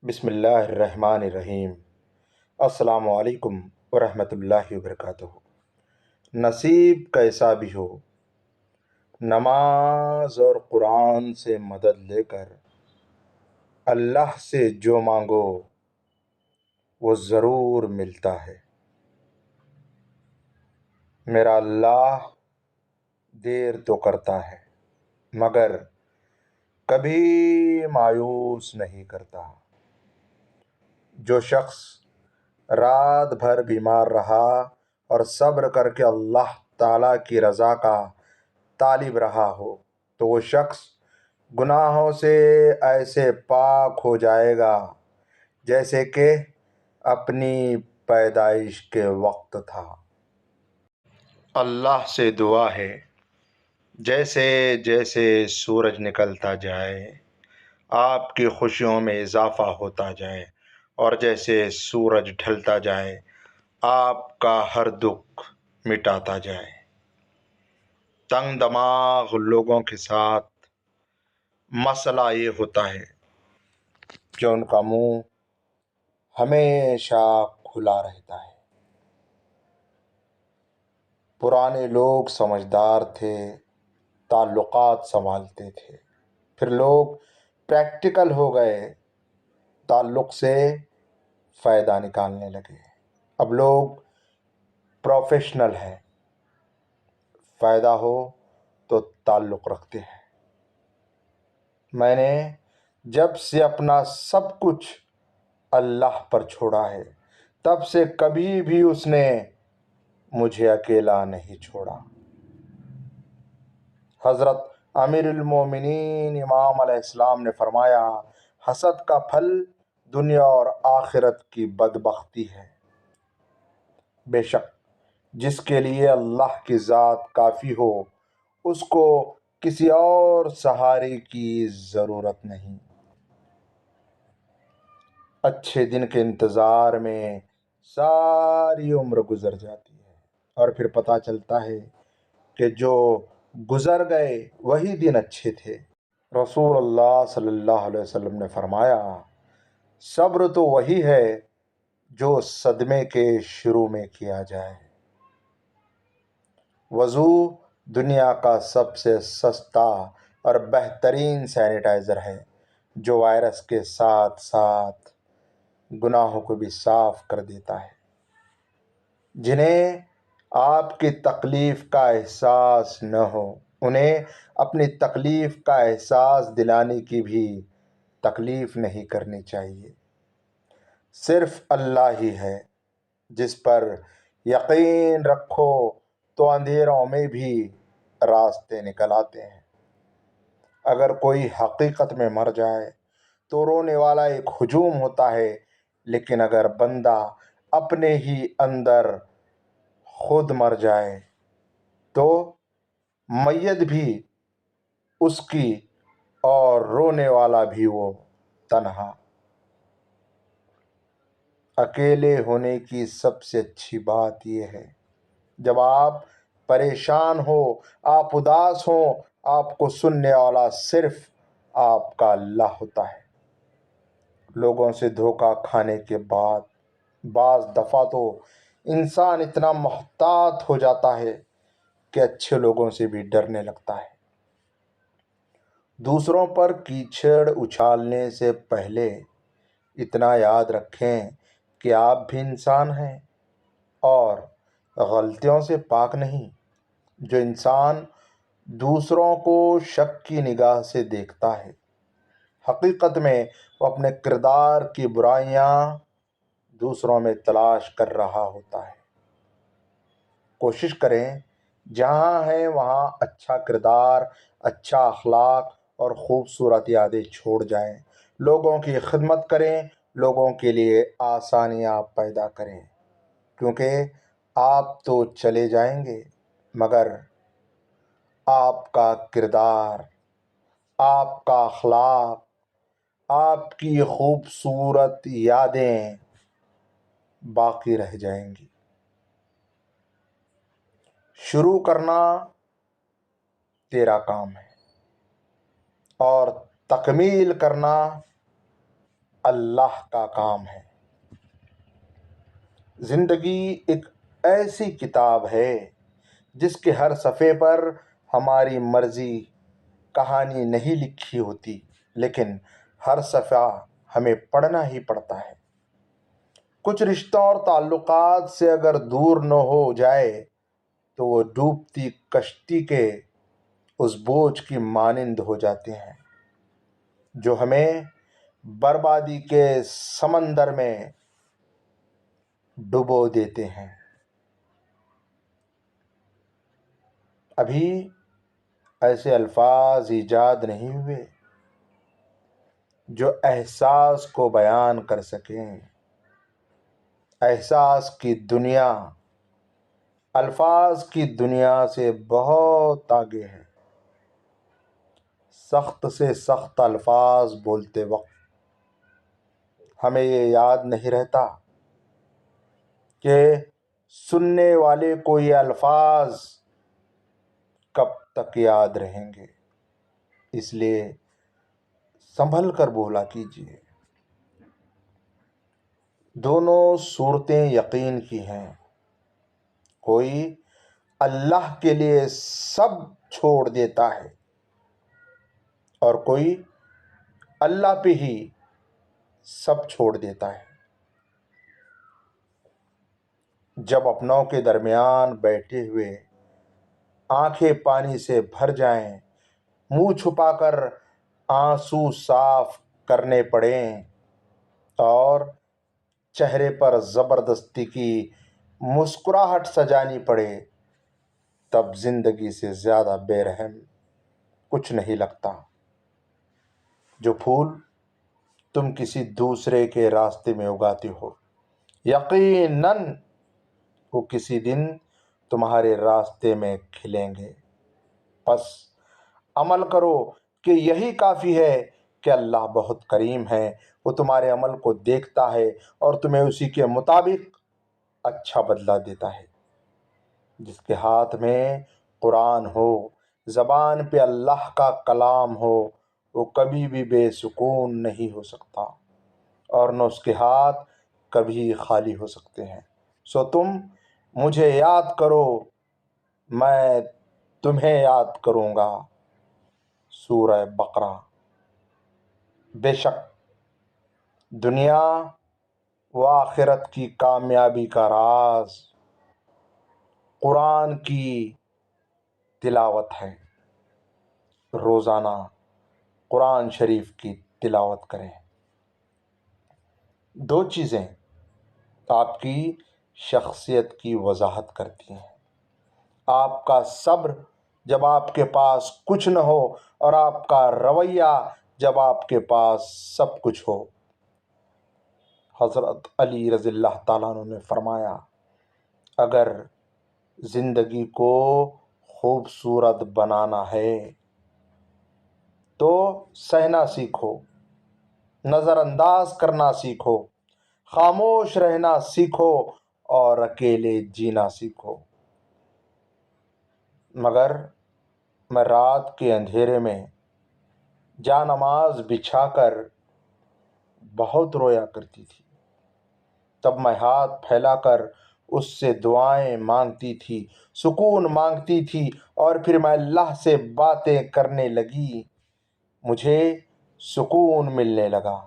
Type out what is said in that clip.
بسم اللہ الرحمن الرحیم۔ السلام علیکم ورحمۃ اللہ وبرکاتہ۔ نصیب کیسا بھی ہو، نماز اور قرآن سے مدد لے کر اللہ سے جو مانگو وہ ضرور ملتا ہے۔ میرا اللہ دیر تو کرتا ہے مگر کبھی مایوس نہیں کرتا۔ جو شخص رات بھر بیمار رہا اور صبر کر کے اللہ تعالیٰ کی رضا کا طالب رہا ہو تو وہ شخص گناہوں سے ایسے پاک ہو جائے گا جیسے کہ اپنی پیدائش کے وقت تھا۔ اللہ سے دعا ہے جیسے جیسے سورج نکلتا جائے آپ کی خوشیوں میں اضافہ ہوتا جائے، اور جیسے سورج ڈھلتا جائے آپ کا ہر دکھ مٹاتا جائے۔ تنگ دماغ لوگوں کے ساتھ مسئلہ یہ ہوتا ہے کہ ان کا منہ ہمیشہ کھلا رہتا ہے۔ پرانے لوگ سمجھدار تھے، تعلقات سنبھالتے تھے، پھر لوگ پریکٹیکل ہو گئے، تعلق سے فائدہ نکالنے لگے۔ اب لوگ پروفیشنل ہیں، فائدہ ہو تو تعلق رکھتے ہیں۔ میں نے جب سے اپنا سب کچھ اللہ پر چھوڑا ہے تب سے کبھی بھی اس نے مجھے اکیلا نہیں چھوڑا۔ حضرت امیر المومنین امام علیہ السلام نے فرمایا، حسد کا پھل دنیا اور آخرت کی بدبختی ہے۔ بے شک جس کے لیے اللہ کی ذات کافی ہو اس کو کسی اور سہارے کی ضرورت نہیں۔ اچھے دن کے انتظار میں ساری عمر گزر جاتی ہے اور پھر پتہ چلتا ہے کہ جو گزر گئے وہی دن اچھے تھے۔ رسول اللہ صلی اللہ علیہ وسلم نے فرمایا، صبر تو وہی ہے جو صدمے کے شروع میں کیا جائے۔ وضو دنیا کا سب سے سستا اور بہترین سینیٹائزر ہے جو وائرس کے ساتھ ساتھ گناہوں کو بھی صاف کر دیتا ہے۔ جنہیں آپ کی تکلیف کا احساس نہ ہو انہیں اپنی تکلیف کا احساس دلانے کی بھی تکلیف نہیں کرنی چاہیے۔ صرف اللہ ہی ہے جس پر یقین رکھو تو اندھیروں میں بھی راستے نکل آتے ہیں۔ اگر کوئی حقیقت میں مر جائے تو رونے والا ایک ہجوم ہوتا ہے، لیکن اگر بندہ اپنے ہی اندر خود مر جائے تو میت بھی اس کی اور رونے والا بھی وہ تنہا۔ اکیلے ہونے کی سب سے اچھی بات یہ ہے جب آپ پریشان ہو، آپ اداس ہو، آپ کو سننے والا صرف آپ کا اللہ ہوتا ہے۔ لوگوں سے دھوکہ کھانے کے بعد بعض دفعہ تو انسان اتنا محتاط ہو جاتا ہے کہ اچھے لوگوں سے بھی ڈرنے لگتا ہے۔ دوسروں پر کیچڑ اچھالنے سے پہلے اتنا یاد رکھیں کہ آپ بھی انسان ہیں اور غلطیوں سے پاک نہیں۔ جو انسان دوسروں کو شک کی نگاہ سے دیکھتا ہے حقیقت میں وہ اپنے کردار کی برائیاں دوسروں میں تلاش کر رہا ہوتا ہے۔ کوشش کریں جہاں ہیں وہاں اچھا کردار، اچھا اخلاق اور خوبصورت یادیں چھوڑ جائیں۔ لوگوں کی خدمت کریں، لوگوں کے لیے آسانیاں پیدا کریں، کیونکہ آپ تو چلے جائیں گے مگر آپ کا کردار، آپ کا اخلاق، آپ کی خوبصورت یادیں باقی رہ جائیں گی۔ شروع کرنا تیرا کام ہے اور تکمیل کرنا اللہ کا کام ہے۔ زندگی ایک ایسی کتاب ہے جس کے ہر صفحے پر ہماری مرضی کہانی نہیں لکھی ہوتی، لیکن ہر صفحہ ہمیں پڑھنا ہی پڑتا ہے۔ کچھ رشتوں اور تعلقات سے اگر دور نہ ہو جائے تو وہ ڈوبتی کشتی کے اس بوجھ کی مانند ہو جاتے ہیں جو ہمیں بربادی کے سمندر میں ڈبو دیتے ہیں۔ ابھی ایسے الفاظ ایجاد نہیں ہوئے جو احساس کو بیان کر سکیں۔ احساس کی دنیا الفاظ کی دنیا سے بہت آگے ہے۔ سخت سے سخت الفاظ بولتے وقت ہمیں یہ یاد نہیں رہتا کہ سننے والے کو یہ الفاظ کب تک یاد رہیں گے، اس لیے سنبھل کر بولا کیجیے۔ دونوں صورتیں یقین کی ہیں۔ کوئی اللہ کے لیے سب چھوڑ دیتا ہے اور کوئی اللہ پہ ہی سب چھوڑ دیتا ہے۔ جب اپنوں کے درمیان بیٹھے ہوئے آنکھیں پانی سے بھر جائیں، منہ چھپا کر آنسو صاف کرنے پڑیں اور چہرے پر زبردستی کی مسکراہٹ سجانی پڑے، تب زندگی سے زیادہ بے رحم کچھ نہیں لگتا۔ جو پھول تم کسی دوسرے کے راستے میں اگاتے ہو، یقیناً وہ کسی دن تمہارے راستے میں کھلیں گے۔ پس عمل کرو کہ یہی کافی ہے کہ اللہ بہت کریم ہے، وہ تمہارے عمل کو دیکھتا ہے اور تمہیں اسی کے مطابق اچھا بدلہ دیتا ہے۔ جس کے ہاتھ میں قرآن ہو، زبان پہ اللہ کا کلام ہو، وہ کبھی بھی بے سکون نہیں ہو سکتا اور نہ اس کے ہاتھ کبھی خالی ہو سکتے ہیں۔ سو تم مجھے یاد کرو، میں تمہیں یاد کروں گا۔ سورہ بقرہ۔ بے شک دنیا و آخرت کی کامیابی کا راز قرآن کی تلاوت ہے۔ روزانہ قرآن شریف کی تلاوت کریں۔ دو چیزیں آپ کی شخصیت کی وضاحت کرتی ہیں۔ آپ کا صبر جب آپ کے پاس کچھ نہ ہو، اور آپ کا رویہ جب آپ کے پاس سب کچھ ہو۔ حضرت علی رضی اللہ تعالیٰ عنہ نے فرمایا، اگر زندگی کو خوبصورت بنانا ہے تو سہنا سیکھو، نظر انداز کرنا سیکھو، خاموش رہنا سیکھو اور اکیلے جینا سیکھو۔ مگر میں رات کے اندھیرے میں جا نماز بچھا کر بہت رویا کرتی تھی۔ تب میں ہاتھ پھیلا کر اس سے دعائیں مانگتی تھی، سکون مانگتی تھی، اور پھر میں اللہ سے باتیں کرنے لگی، مجھے سکون ملنے لگا۔